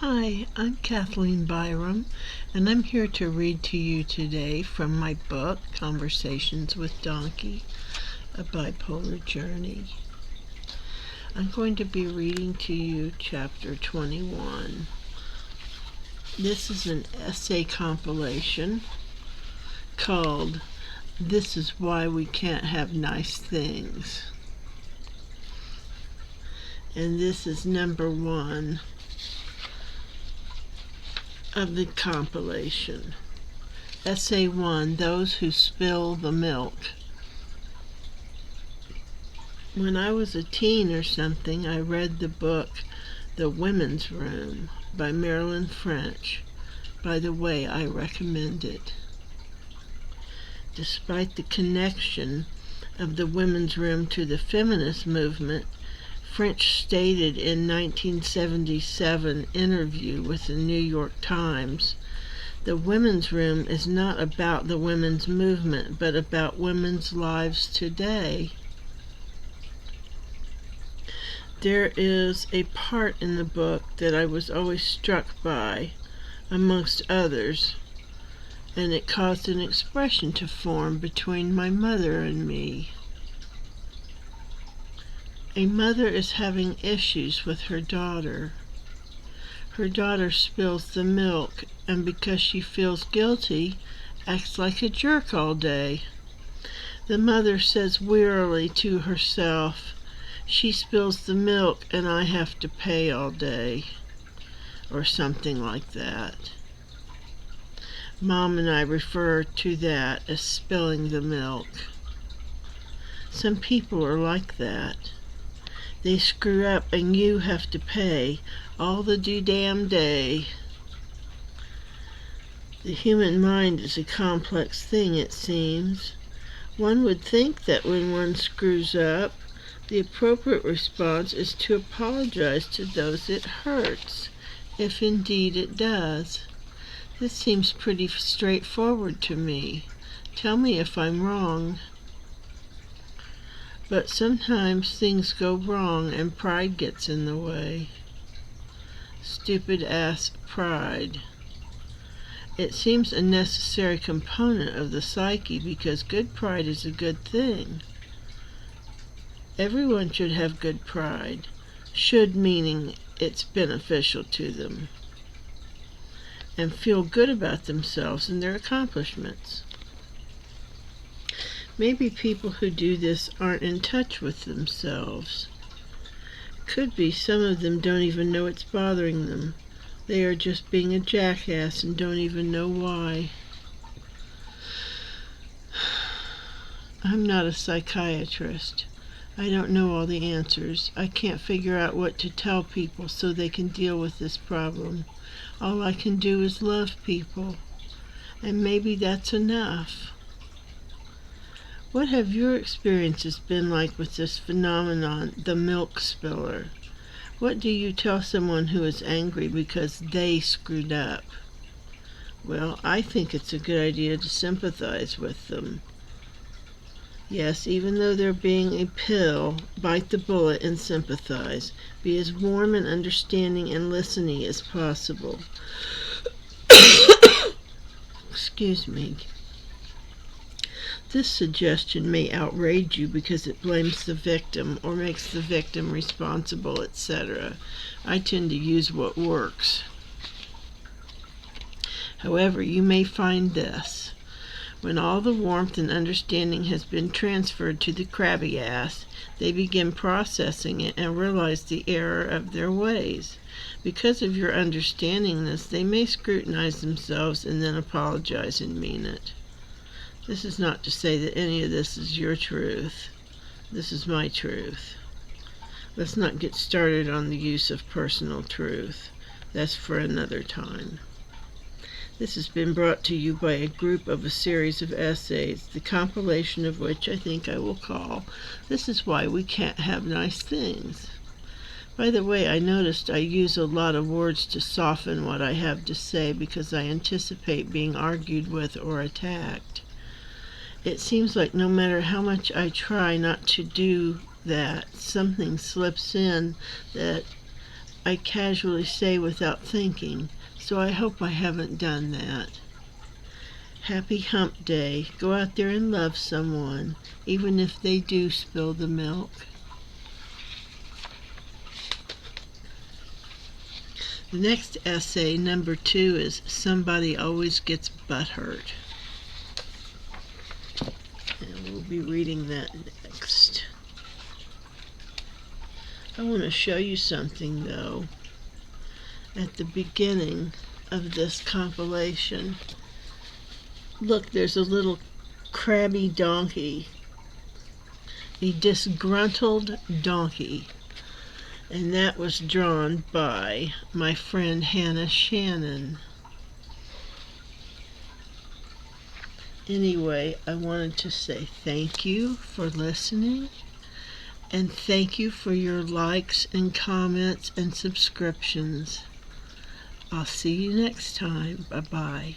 Hi, I'm Kathleen Byram, and I'm here to read to you today from my book, Conversations with Dawnkey, A Bipolar Journey. I'm going to be reading to you chapter 21. This is an essay compilation called This is Why We Can't Have Nice Things. And this is number 1 of the compilation. Essay 1, Those Who Spill the Milk. When I was a teen or something, I read the book The Women's Room by Marilyn French. By the way, I recommend it. Despite the connection of the women's room to the feminist movement, French stated in 1977 interview with the New York Times, the women's room is not about the women's movement, but about women's lives today. There is a part in the book that I was always struck by, amongst others, and it caused an expression to form between my mother and me. A mother is having issues with her daughter. Her daughter spills the milk, and because she feels guilty, acts like a jerk all day. The mother says wearily to herself, "She spills the milk and I have to pay all day," or something like that. Mom and I refer to that as spilling the milk. Some people are like that. They screw up and you have to pay all the damn day. The human mind is a complex thing, it seems. One would think that when one screws up, the appropriate response is to apologize to those it hurts, if indeed it does. This seems pretty straightforward to me. Tell me if I'm wrong. But sometimes things go wrong and pride gets in the way. Stupid ass pride. It seems a necessary component of the psyche because good pride is a good thing. Everyone should have good pride. Should meaning it's beneficial to them. And feel good about themselves and their accomplishments. Maybe people who do this aren't in touch with themselves. Could be some of them don't even know it's bothering them. They are just being a jackass and don't even know why. I'm not a psychiatrist. I don't know all the answers. I can't figure out what to tell people so they can deal with this problem. All I can do is love people. And maybe that's enough. What have your experiences been like with this phenomenon, the milk spiller? What do you tell someone who is angry because they screwed up? Well, I think it's a good idea to sympathize with them. Yes, even though they're being a pill, bite the bullet and sympathize. Be as warm and understanding and listening as possible. Excuse me. This suggestion may outrage you because it blames the victim or makes the victim responsible, etc. I tend to use what works. However, you may find this. When all the warmth and understanding has been transferred to the crabby ass, they begin processing it and realize the error of their ways. Because of your understanding this, they may scrutinize themselves and then apologize and mean it. This is not to say that any of this is your truth. This is my truth. Let's not get started on the use of personal truth. That's for another time. This has been brought to you by a group of a series of essays, the compilation of which I think I will call This is Why We Can't Have Nice Things. By the way, I noticed I use a lot of words to soften what I have to say because I anticipate being argued with or attacked. It seems like no matter how much I try not to do that, something slips in that I casually say without thinking, so I hope I haven't done that. Happy hump day. Go out there and love someone, even if they do spill the milk. The next essay, number 2, is Somebody Always Gets Butthurt. And we'll be reading that next. I want to show you something, though. At the beginning of this compilation, look, there's a little crabby donkey, a disgruntled donkey, and that was drawn by my friend Hannah Shannon. Anyway, I wanted to say thank you for listening, and thank you for your likes and comments and subscriptions. I'll see you next time. Bye-bye.